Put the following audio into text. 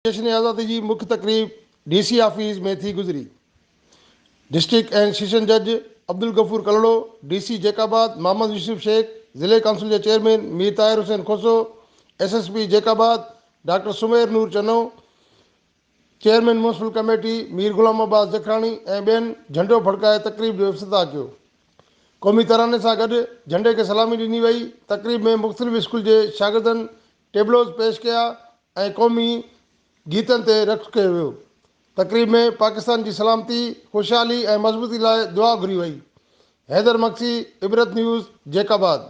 जश्न आज़ादी जी मुख्य तकरीब DC आफिस में थी गुजरी। डिस्ट्रिक्ट एंड सेशन जज अब्दुल गफूर कलड़ो, DC जैकाबाद मोहम्मद यूसुफ शेख, ज़िले काउंसिल के chairman Mir Tahir Hussain Khoso, SSP Jacobabad doctor Sumer Noor Chano, chairman municipal committee Mir Ghulam Abbas Jakhrani ऐं ॿियनि झंडो फड़काए तकरीब जो इफ्तिताह कयो। क़ौमी तराने सां गॾु झंडे खे सलामी ॾिनी वई। तकरीब में मुख़्तलिफ़ स्कूल जे शागिर्दनि टेबलोज़ पेश कया ऐं क़ौमी गीतनि ते रक़्स कयो वियो। तकरीब में पाकिस्तान जी सलामती, खुशहाली ऐं मज़बूती लाइ दुआ घुरी वई। हैदर मक्सी, इबरत न्यूज़, जैकाबाद।